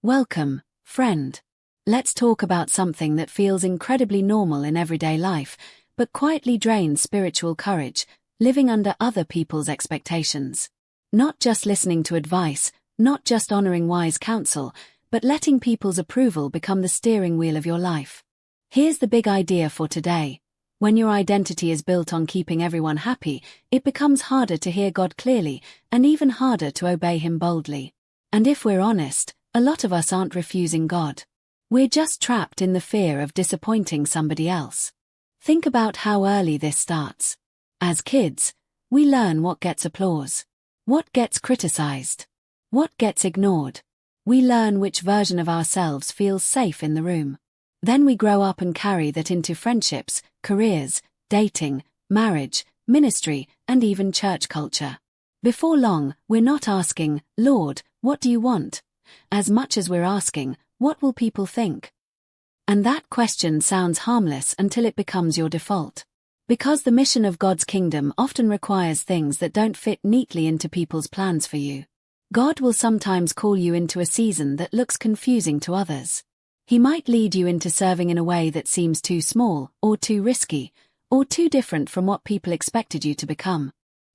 Welcome, friend. Let's talk about something that feels incredibly normal in everyday life, but quietly drains spiritual courage: living under other people's expectations. Not just listening to advice, not just honoring wise counsel, but letting people's approval become the steering wheel of your life. Here's the big idea for today. When your identity is built on keeping everyone happy, it becomes harder to hear God clearly, and even harder to obey Him boldly. And if we're honest, a lot of us aren't refusing God. We're just trapped in the fear of disappointing somebody else. Think about how early this starts. As kids, we learn what gets applause, what gets criticized, what gets ignored. We learn which version of ourselves feels safe in the room. Then we grow up and carry that into friendships, careers, dating, marriage, ministry, and even church culture. Before long, we're not asking, "Lord, what do you want?" as much as we're asking, "What will people think?" And that question sounds harmless until it becomes your default. Because the mission of God's kingdom often requires things that don't fit neatly into people's plans for you. God will sometimes call you into a season that looks confusing to others. He might lead you into serving in a way that seems too small, or too risky, or too different from what people expected you to become.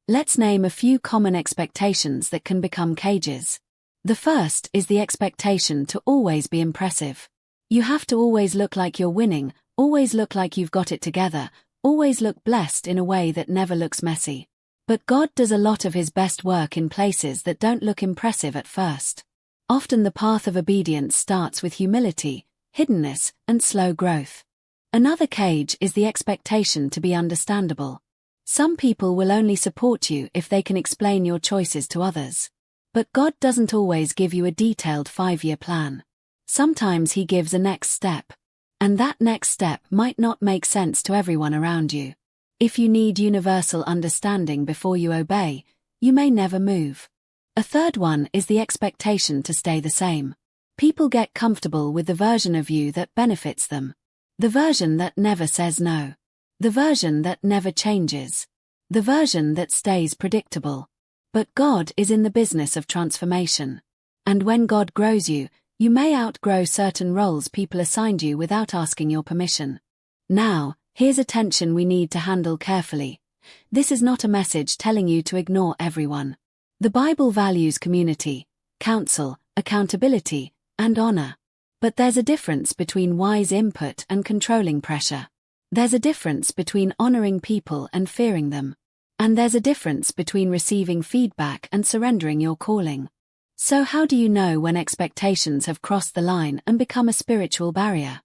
Let's name a few common expectations that can become cages. The first is the expectation to always be impressive. You have to always look like you're winning, always look like you've got it together, always look blessed in a way that never looks messy. But God does a lot of His best work in places that don't look impressive at first. Often the path of obedience starts with humility, hiddenness, and slow growth. Another cage is the expectation to be understandable. Some people will only support you if they can explain your choices to others. But God doesn't always give you a detailed 5-year plan. Sometimes He gives a next step. And that next step might not make sense to everyone around you. If you need universal understanding before you obey, you may never move. A third one is the expectation to stay the same. People get comfortable with the version of you that benefits them. The version that never says no. The version that never changes. The version that stays predictable. But God is in the business of transformation. And when God grows you, you may outgrow certain roles people assigned you without asking your permission. Now, here's a tension we need to handle carefully. This is not a message telling you to ignore everyone. The Bible values community, counsel, accountability, and honor. But there's a difference between wise input and controlling pressure. There's a difference between honoring people and fearing them. And there's a difference between receiving feedback and surrendering your calling. So how do you know when expectations have crossed the line and become a spiritual barrier?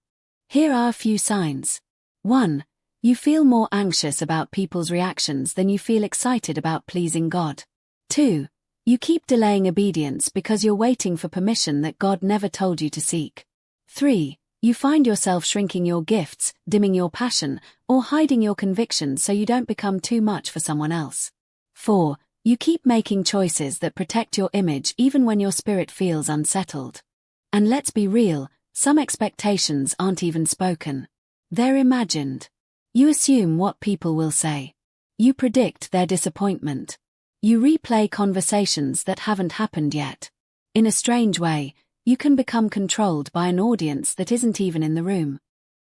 Here are a few signs. 1. You feel more anxious about people's reactions than you feel excited about pleasing God. 2. You keep delaying obedience because you're waiting for permission that God never told you to seek. 3. You find yourself shrinking your gifts, dimming your passion, or hiding your convictions so you don't become too much for someone else. 4. You keep making choices that protect your image even when your spirit feels unsettled. And let's be real, some expectations aren't even spoken. They're imagined. You assume what people will say. You predict their disappointment. You replay conversations that haven't happened yet. In a strange way, you can become controlled by an audience that isn't even in the room.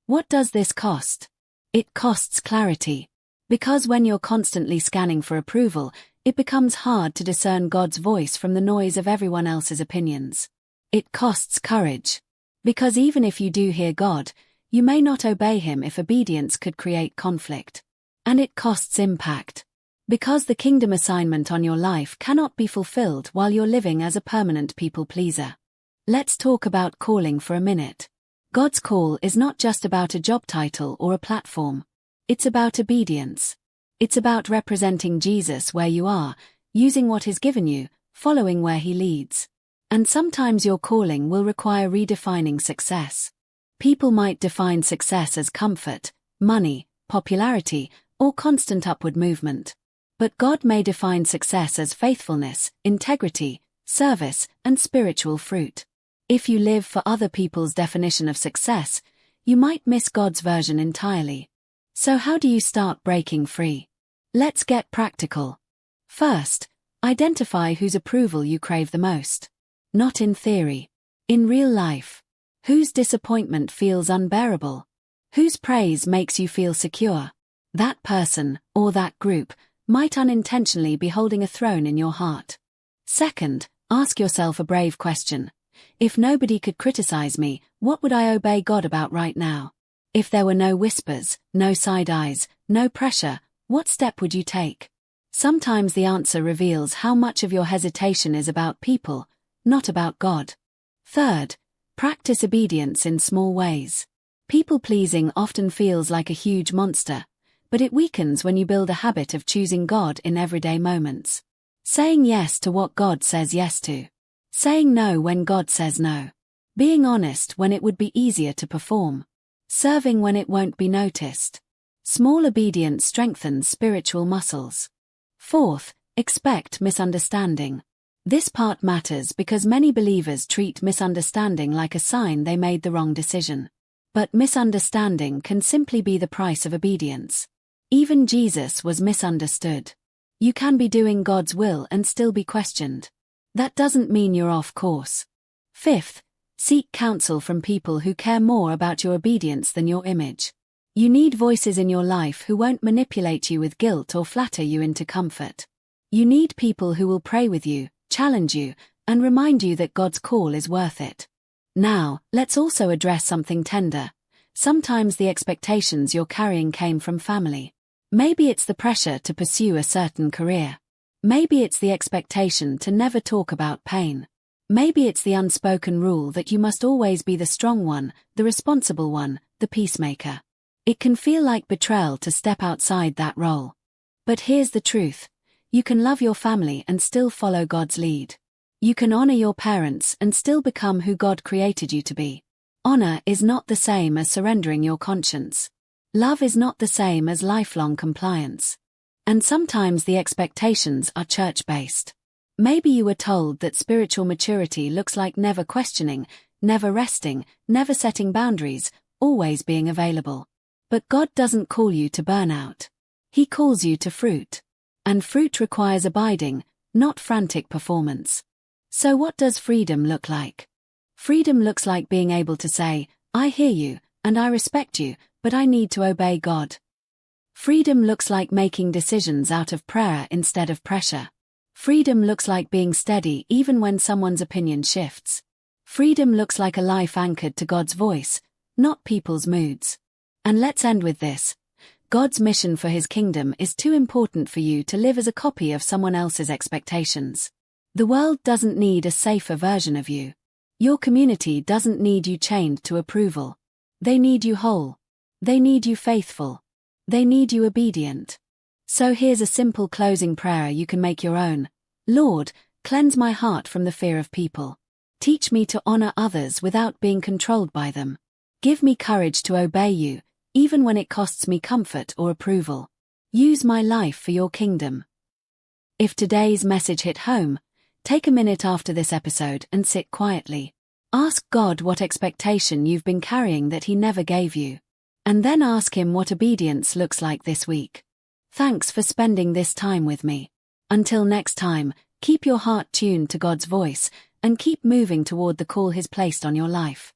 What does this cost? It costs clarity. Because when you're constantly scanning for approval, it becomes hard to discern God's voice from the noise of everyone else's opinions. It costs courage. Because even if you do hear God, you may not obey Him if obedience could create conflict. And it costs impact. Because the kingdom assignment on your life cannot be fulfilled while you're living as a permanent people pleaser. Let's talk about calling for a minute. God's call is not just about a job title or a platform. It's about obedience. It's about representing Jesus where you are, using what He's given you, following where He leads. And sometimes your calling will require redefining success. People might define success as comfort, money, popularity, or constant upward movement. But God may define success as faithfulness, integrity, service, and spiritual fruit. If you live for other people's definition of success, you might miss God's version entirely. So how do you start breaking free? Let's get practical. First, identify whose approval you crave the most. Not in theory. In real life, whose disappointment feels unbearable? Whose praise makes you feel secure? That person, or that group, might unintentionally be holding a throne in your heart. Second, ask yourself a brave question. If nobody could criticize me, what would I obey God about right now? If there were no whispers, no side eyes, no pressure, what step would you take? Sometimes the answer reveals how much of your hesitation is about people, not about God. Third, practice obedience in small ways. People-pleasing often feels like a huge monster, but it weakens when you build a habit of choosing God in everyday moments. Saying yes to what God says yes to. Saying no when God says no. Being honest when it would be easier to perform. Serving when it won't be noticed. Small obedience strengthens spiritual muscles. Fourth, expect misunderstanding. This part matters because many believers treat misunderstanding like a sign they made the wrong decision. But misunderstanding can simply be the price of obedience. Even Jesus was misunderstood. You can be doing God's will and still be questioned. That doesn't mean you're off course. Fifth, seek counsel from people who care more about your obedience than your image. You need voices in your life who won't manipulate you with guilt or flatter you into comfort. You need people who will pray with you, challenge you, and remind you that God's call is worth it. Now, let's also address something tender. Sometimes the expectations you're carrying came from family. Maybe it's the pressure to pursue a certain career. Maybe it's the expectation to never talk about pain. Maybe it's the unspoken rule that you must always be the strong one, the responsible one, the peacemaker. It can feel like betrayal to step outside that role. But here's the truth. You can love your family and still follow God's lead. You can honor your parents and still become who God created you to be. Honor is not the same as surrendering your conscience. Love is not the same as lifelong compliance. And sometimes the expectations are church-based. Maybe you were told that spiritual maturity looks like never questioning, never resting, never setting boundaries, always being available. But God doesn't call you to burnout. He calls you to fruit. And fruit requires abiding, not frantic performance. So what does freedom look like? Freedom looks like being able to say, I hear you, and I respect you, but I need to obey God. Freedom looks like making decisions out of prayer instead of pressure. Freedom looks like being steady even when someone's opinion shifts. Freedom looks like a life anchored to God's voice, not people's moods. And let's end with this. God's mission for His kingdom is too important for you to live as a copy of someone else's expectations. The world doesn't need a safer version of you. Your community doesn't need you chained to approval. They need you whole. They need you faithful. They need you obedient. So here's a simple closing prayer you can make your own. Lord, cleanse my heart from the fear of people. Teach me to honor others without being controlled by them. Give me courage to obey you, even when it costs me comfort or approval. Use my life for your kingdom. If today's message hit home, take a minute after this episode and sit quietly. Ask God what expectation you've been carrying that He never gave you. And then ask Him what obedience looks like this week. Thanks for spending this time with me. Until next time, keep your heart tuned to God's voice and keep moving toward the call He's placed on your life.